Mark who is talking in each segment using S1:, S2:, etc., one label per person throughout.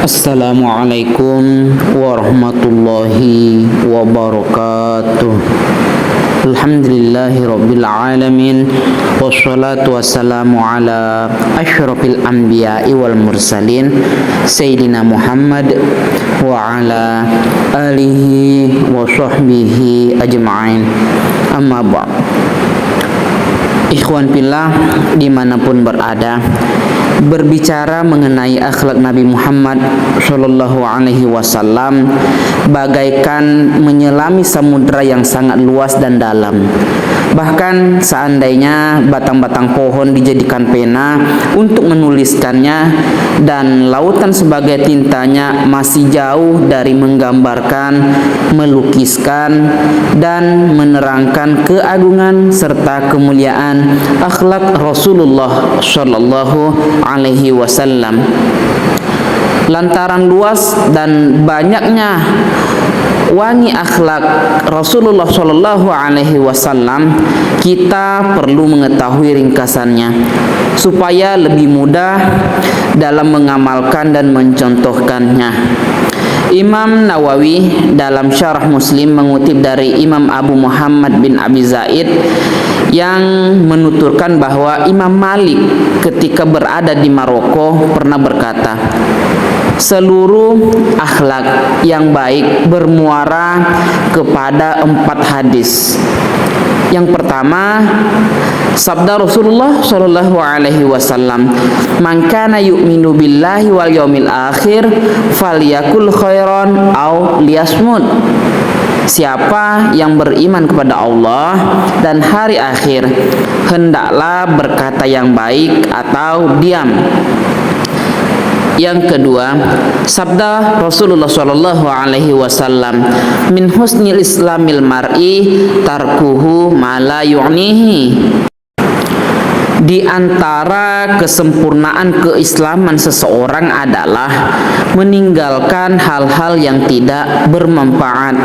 S1: Assalamualaikum warahmatullahi wabarakatuh. Alhamdulillahi rabbil alamin. Wassalatu wassalamu ala asyrafil anbiya'i wal mursalin Sayyidina Muhammad wa ala alihi wa sahbihi ajma'in. Amma ba'd. Ikhwan fillah dimanapun berada, berbicara mengenai akhlak Nabi Muhammad Shallallahu Alaihi Wasallam bagaikan menyelami samudra yang sangat luas dan dalam. Bahkan seandainya batang-batang pohon dijadikan pena untuk menuliskannya dan lautan sebagai tintanya masih jauh dari menggambarkan, melukiskan dan menerangkan keagungan serta kemuliaan akhlak Rasulullah Shallallahu Alaihi Wasallam. Lantaran luas dan banyaknya wangi akhlak Rasulullah Shallallahu Alaihi Wasallam, kita perlu mengetahui ringkasannya supaya lebih mudah dalam mengamalkan dan mencontohkannya. Imam Nawawi dalam Syarah Muslim mengutip dari Imam Abu Muhammad bin Abi Zaid yang menuturkan bahwa Imam Malik ketika berada di Maroko pernah berkata, seluruh akhlak yang baik bermuara kepada 4 hadis. Yang pertama, sabda Rasulullah Shallallahu Alaihi Wasallam, "Man kana yu'minu billahi wal yaumil akhir, falyakul khairan aw liyasmut." Siapa yang beriman kepada Allah dan hari akhir, hendaklah berkata yang baik atau diam. Yang kedua, sabda Rasulullah Shallallahu Alaihi Wasallam, min husnil islamil mar'i tarkuhu ma la yu'nihi. Di antara kesempurnaan keislaman seseorang adalah meninggalkan hal-hal yang tidak bermanfaat.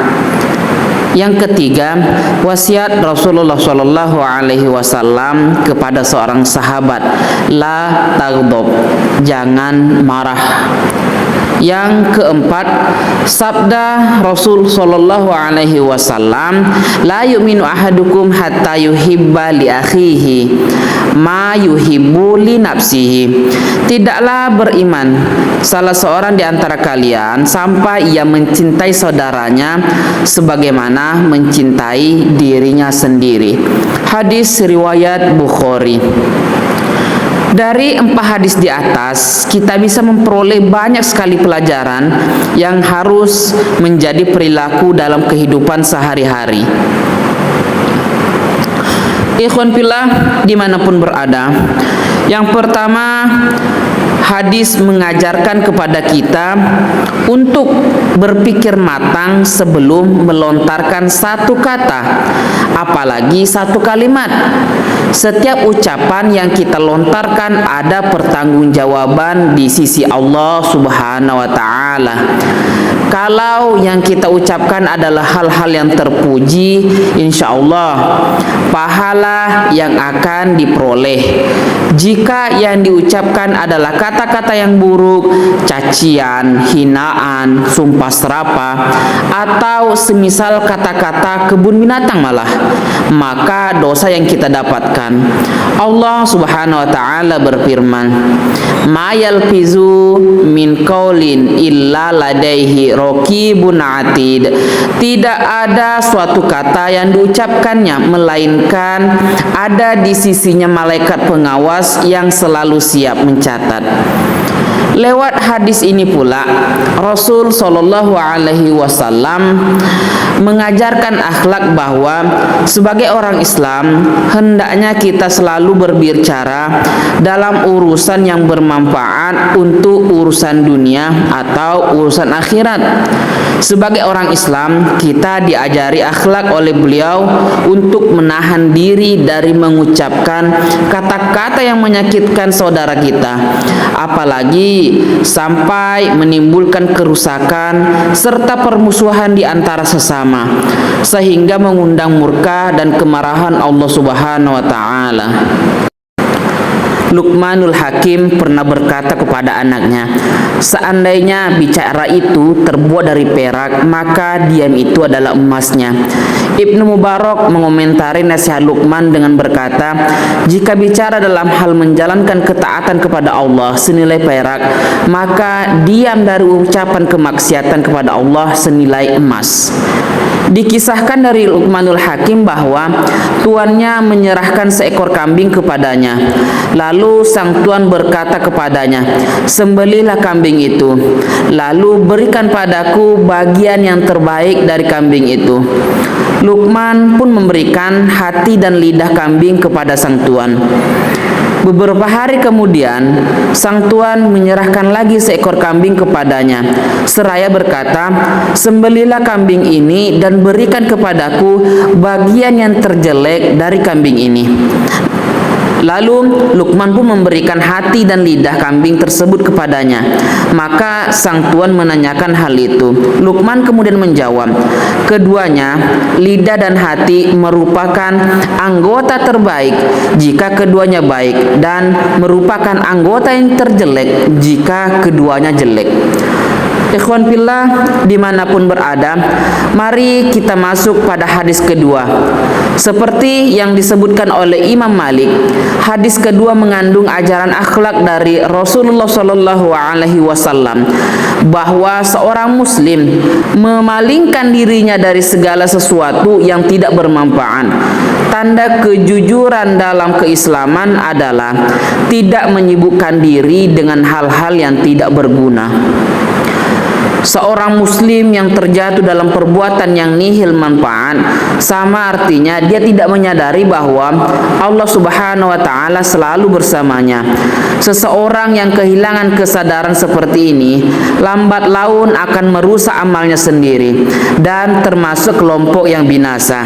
S1: Yang ketiga, wasiat Rasulullah Shallallahu Alaihi Wasallam kepada seorang sahabat, la taghdab, jangan marah. Yang keempat, sabda Rasul Shallallahu Alaihi Wasallam, la yu'minu ahadukum hatta yuhibba li akhihi ma yuhibbu li nafsihi. Tidaklah beriman salah seorang di antara kalian sampai ia mencintai saudaranya sebagaimana mencintai dirinya sendiri. Hadis riwayat Bukhari. Dari 4 hadis di atas, kita bisa memperoleh banyak sekali pelajaran yang harus menjadi perilaku dalam kehidupan sehari-hari. Ikhwan fillah dimanapun berada, yang pertama, hadis mengajarkan kepada kita untuk berpikir matang sebelum melontarkan satu kata, apalagi satu kalimat. Setiap ucapan yang kita lontarkan ada pertanggungjawaban di sisi Allah Subhanahu wa taala. Kalau yang kita ucapkan adalah hal-hal yang terpuji, insya Allah pahala yang akan diperoleh. Jika yang diucapkan adalah kata-kata yang buruk, cacian, hinaan, sumpah serapah, atau semisal kata-kata kebun binatang malah, maka dosa yang kita dapatkan. Allah Subhanahu wa taala berfirman, "Ma yalfizu min qaulin illa ladaihi raqibun atid." Tidak ada suatu kata yang diucapkannya melainkan ada di sisinya malaikat pengawas yang selalu siap mencatat. Lewat hadis ini pula Rasul Shallallahu Alaihi Wasallam mengajarkan akhlak bahwa sebagai orang Islam hendaknya kita selalu berbicara dalam urusan yang bermanfaat untuk urusan dunia atau urusan akhirat. Sebagai orang Islam, kita diajari akhlak oleh beliau untuk menahan diri dari mengucapkan kata-kata yang menyakitkan saudara kita, apalagi sampai menimbulkan kerusakan serta permusuhan di antara sesama, sehingga mengundang murka dan kemarahan Allah Subhanahu wa taala. Luqmanul Hakim pernah berkata kepada anaknya, seandainya bicara itu terbuat dari perak, maka diam itu adalah emasnya. Ibnu Mubarak mengomentari nasihat Luqman dengan berkata, jika bicara dalam hal menjalankan ketaatan kepada Allah senilai perak, maka diam dari ucapan kemaksiatan kepada Allah senilai emas. Dikisahkan dari Luqmanul Hakim bahwa tuannya menyerahkan seekor kambing kepadanya. Lalu sang tuan berkata kepadanya, sembelihlah kambing itu, lalu berikan padaku bagian yang terbaik dari kambing itu. Luqman pun memberikan hati dan lidah kambing kepada sang tuan. Beberapa hari kemudian, sang tuan menyerahkan lagi seekor kambing kepadanya, seraya berkata, sembelihlah kambing ini dan berikan kepadaku bagian yang terjelek dari kambing ini. Lalu Luqman pun memberikan hati dan lidah kambing tersebut kepadanya. Maka sang tuan menanyakan hal itu. Luqman kemudian menjawab, keduanya, lidah dan hati, merupakan anggota terbaik jika keduanya baik, dan merupakan anggota yang terjelek jika keduanya jelek. Ikhwan fillah dimanapun berada, mari kita masuk pada hadis kedua. Seperti yang disebutkan oleh Imam Malik, hadis kedua mengandung ajaran akhlak dari Rasulullah SAW, bahwa seorang muslim memalingkan dirinya dari segala sesuatu yang tidak bermanfaat. Tanda kejujuran dalam keislaman adalah tidak menyibukkan diri dengan hal-hal yang tidak berguna. Seorang muslim yang terjatuh dalam perbuatan yang nihil manfaat, sama artinya dia tidak menyadari bahwa Allah Subhanahu wa taala selalu bersamanya. Seseorang yang kehilangan kesadaran seperti ini, lambat laun akan merusak amalnya sendiri dan termasuk kelompok yang binasa.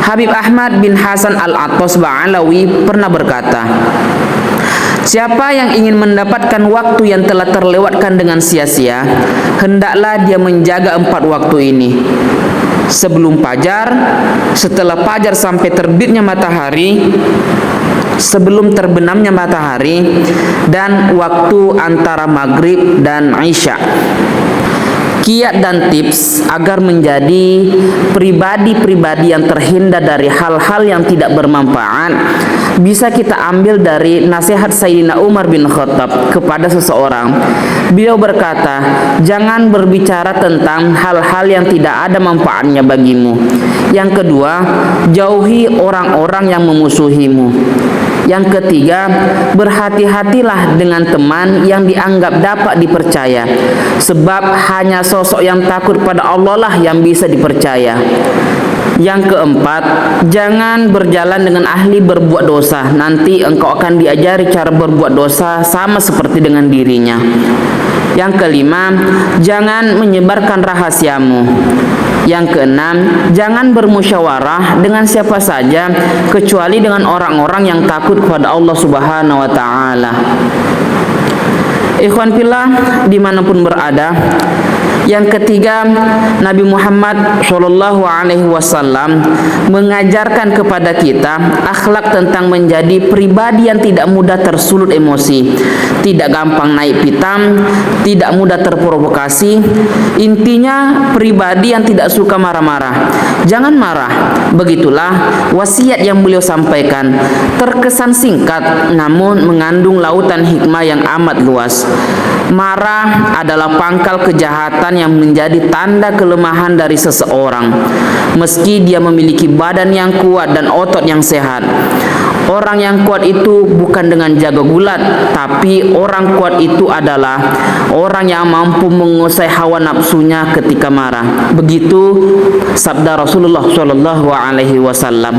S1: Habib Ahmad bin Hasan Al-Attas Ba'alawi pernah berkata, siapa yang ingin mendapatkan waktu yang telah terlewatkan dengan sia-sia, hendaklah dia menjaga 4 waktu ini. Sebelum fajar, setelah fajar sampai terbitnya matahari, sebelum terbenamnya matahari, dan waktu antara maghrib dan isya. Kiat dan tips agar menjadi pribadi-pribadi yang terhindar dari hal-hal yang tidak bermanfaat bisa kita ambil dari nasihat Sayyidina Umar bin Khattab kepada seseorang. Beliau berkata, jangan berbicara tentang hal-hal yang tidak ada manfaatnya bagimu. Yang kedua, jauhi orang-orang yang memusuhimu. Yang ketiga, berhati-hatilah dengan teman yang dianggap dapat dipercaya, sebab hanya sosok yang takut pada Allah lah yang bisa dipercaya. Yang keempat, jangan berjalan dengan ahli berbuat dosa. Nanti engkau akan diajari cara berbuat dosa sama seperti dengan dirinya. Yang kelima, jangan menyebarkan rahasiamu. Yang keenam, jangan bermusyawarah dengan siapa saja kecuali dengan orang-orang yang takut kepada Allah Subhanahu wa taala. Ikhwan fillah dimanapun berada, yang ketiga, Nabi Muhammad SAW mengajarkan kepada kita akhlak tentang menjadi pribadi yang tidak mudah tersulut emosi, tidak gampang naik pitam, tidak mudah terprovokasi. Intinya pribadi yang tidak suka marah-marah. Jangan marah. Begitulah wasiat yang beliau sampaikan. Terkesan singkat namun mengandung lautan hikmah yang amat luas. Marah adalah pangkal kejahatan yang menjadi tanda kelemahan dari seseorang, meski dia memiliki badan yang kuat dan otot yang sehat. Orang yang kuat itu bukan dengan jago gulat, tapi orang kuat itu adalah orang yang mampu menguasai hawa nafsunya ketika marah. Begitu sabda Rasulullah SAW.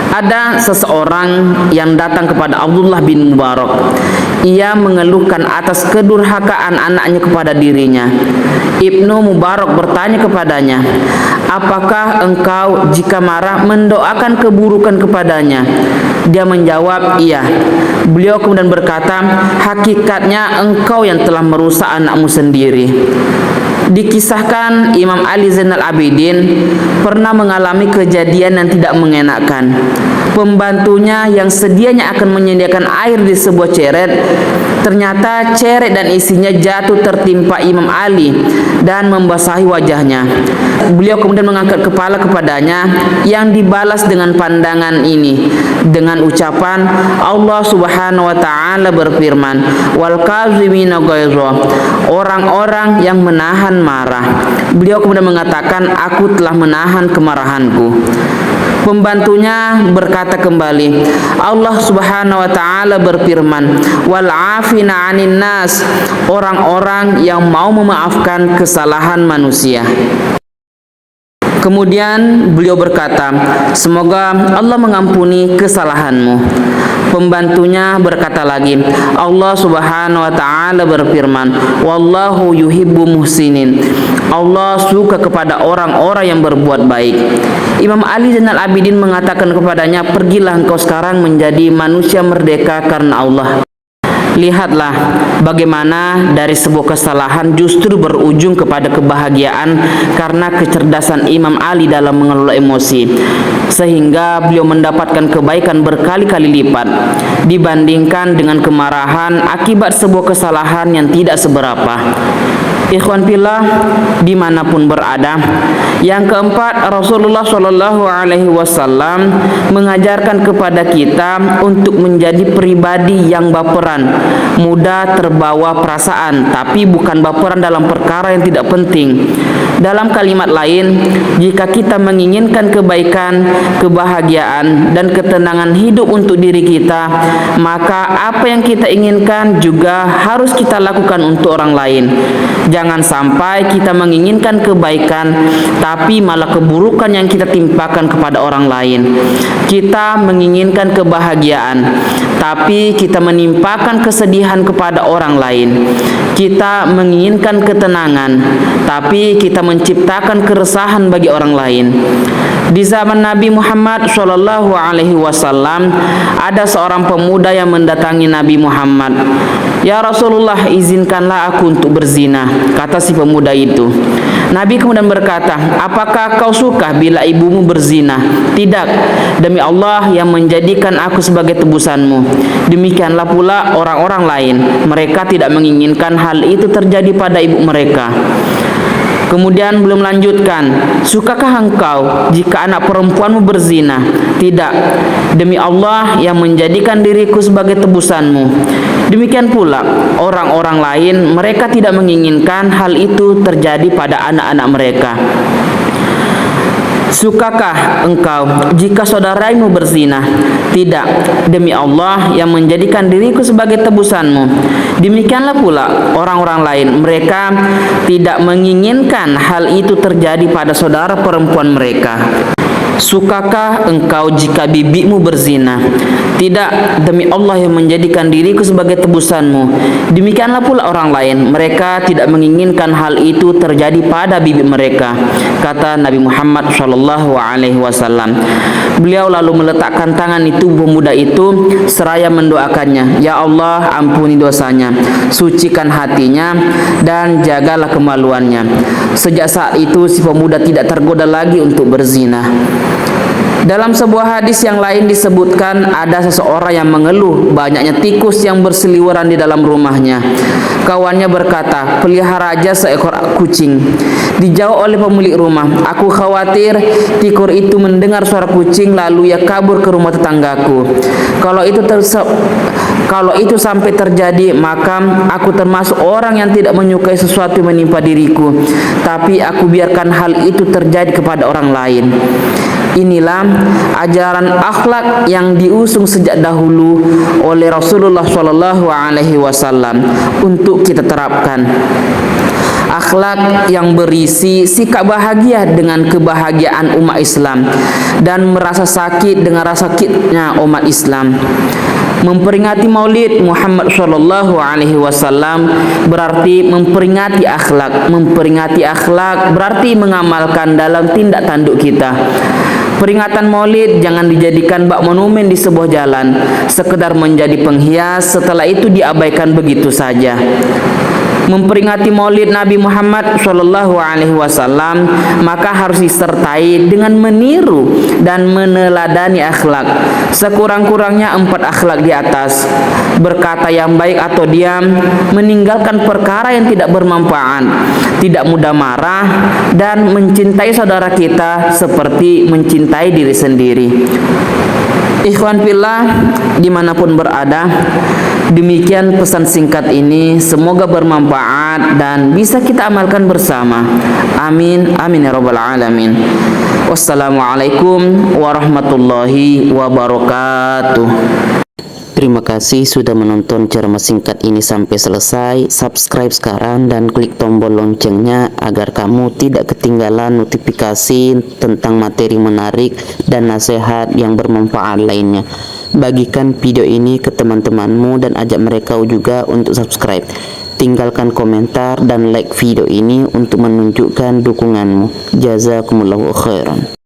S1: Ada seseorang yang datang kepada Abdullah bin Mubarak. Ia mengeluhkan atas kedurhakaan anaknya kepada dirinya. Ibnu Mubarak bertanya kepadanya, apakah engkau jika marah mendoakan keburukan kepadanya? Dia menjawab, iya. Beliau kemudian berkata, hakikatnya engkau yang telah merusak anakmu sendiri. Dikisahkan Imam Ali Zainal Abidin pernah mengalami kejadian yang tidak mengenakan. Pembantunya yang sedianya akan menyediakan air di sebuah ceret, ternyata ceret dan isinya jatuh tertimpa Imam Ali dan membasahi wajahnya. Beliau kemudian mengangkat kepala kepadanya yang dibalas dengan pandangan ini dengan ucapan, Allah Subhanahu wa taala berfirman, wal kazimina ghaidha, orang-orang yang menahan marah. Beliau kemudian mengatakan, aku telah menahan kemarahanku. Pembantunya berkata kembali, Allah Subhanahu wa taala berfirman, wal afina 'anin nas, orang-orang yang mau memaafkan kesalahan manusia. Kemudian beliau berkata, semoga Allah mengampuni kesalahanmu. Pembantunya berkata lagi, Allah Subhanahu wa taala berfirman, wallahu yuhibbu muhsinin, Allah suka kepada orang-orang yang berbuat baik. Imam Ali Zainal Abidin mengatakan kepadanya, pergilah engkau sekarang menjadi manusia merdeka karena Allah. Lihatlah bagaimana dari sebuah kesalahan justru berujung kepada kebahagiaan karena kecerdasan Imam Ali dalam mengelola emosi, sehingga beliau mendapatkan kebaikan berkali-kali lipat dibandingkan dengan kemarahan akibat sebuah kesalahan yang tidak seberapa. Ikhwan fillah dimanapun berada. Yang keempat, Rasulullah Shallallahu Alaihi Wasallam mengajarkan kepada kita untuk menjadi pribadi yang baperan, mudah terbawa perasaan, tapi bukan baperan dalam perkara yang tidak penting. Dalam kalimat lain, jika kita menginginkan kebaikan, kebahagiaan, dan ketenangan hidup untuk diri kita, maka apa yang kita inginkan juga harus kita lakukan untuk orang lain. Jangan sampai kita menginginkan kebaikan, tapi malah keburukan yang kita timpakan kepada orang lain. Kita menginginkan kebahagiaan, tapi kita menimpakan kesedihan kepada orang lain. Kita menginginkan ketenangan, tapi kita menciptakan keresahan bagi orang lain. Di zaman Nabi Muhammad Shallallahu Alaihi Wasallam, ada seorang pemuda yang mendatangi Nabi Muhammad. Ya Rasulullah, izinkanlah aku untuk berzina, kata si pemuda itu. Nabi kemudian berkata, apakah kau suka bila ibumu berzina? Tidak, demi Allah yang menjadikan aku sebagai tebusanmu. Demikianlah pula orang-orang lain, mereka tidak menginginkan hal itu terjadi pada ibu mereka. Kemudian belum melanjutkan, sukakah engkau jika anak perempuanmu berzina? Tidak, demi Allah yang menjadikan diriku sebagai tebusanmu. Demikian pula orang-orang lain, mereka tidak menginginkan hal itu terjadi pada anak-anak mereka. Sukakah engkau jika saudaramu berzina? Tidak, demi Allah yang menjadikan diriku sebagai tebusanmu. Demikianlah pula orang-orang lain, mereka tidak menginginkan hal itu terjadi pada saudara perempuan mereka. Sukakah engkau jika bibimu berzina? Tidak, demi Allah yang menjadikan diriku sebagai tebusanmu. Demikianlah pula orang lain, mereka tidak menginginkan hal itu terjadi pada bibi mereka, kata Nabi Muhammad Shallallahu Alaihi Wasallam. Beliau lalu meletakkan tangan di tubuh pemuda itu seraya mendoakannya, ya Allah ampuni dosanya, sucikan hatinya, dan jagalah kemaluannya. Sejak saat itu si pemuda tidak tergoda lagi untuk berzina. Dalam sebuah hadis yang lain disebutkan ada seseorang yang mengeluh banyaknya tikus yang berseliweran di dalam rumahnya. Kawannya berkata, pelihara aja seekor kucing. Dijawab oleh pemilik rumah, aku khawatir tikus itu mendengar suara kucing lalu ia kabur ke rumah tetanggaku. Kalau itu sampai terjadi, maka aku termasuk orang yang tidak menyukai sesuatu yang menimpa diriku, tapi aku biarkan hal itu terjadi kepada orang lain. Inilah ajaran akhlak yang diusung sejak dahulu oleh Rasulullah Shallallahu Alaihi Wasallam untuk kita terapkan. Akhlak yang berisi sikap bahagia dengan kebahagiaan umat Islam dan merasa sakit dengan rasa sakitnya umat Islam. Memperingati Maulid Muhammad Shallallahu Alaihi Wasallam berarti memperingati akhlak. Memperingati akhlak berarti mengamalkan dalam tindak tanduk kita. Peringatan Maulid jangan dijadikan bak monumen di sebuah jalan, sekedar menjadi penghias, setelah itu diabaikan begitu saja. Memperingati Maulid Nabi Muhammad SAW maka harus disertai dengan meniru dan meneladani akhlak, sekurang-kurangnya 4 akhlak di atas: berkata yang baik atau diam, meninggalkan perkara yang tidak bermanfaat, tidak mudah marah, dan mencintai saudara kita seperti mencintai diri sendiri. Ikhwan fillah dimanapun berada, demikian pesan singkat ini, semoga bermanfaat dan bisa kita amalkan bersama. Amin, amin ya rabbal alamin. Wassalamualaikum warahmatullahi wabarakatuh. Terima kasih sudah menonton ceramah singkat ini sampai selesai. Subscribe sekarang dan klik tombol loncengnya agar kamu tidak ketinggalan notifikasi tentang materi menarik dan nasihat yang bermanfaat lainnya. Bagikan video ini ke teman-temanmu dan ajak mereka juga untuk subscribe. Tinggalkan komentar dan like video ini untuk menunjukkan dukunganmu. Jazakumullahu khairan.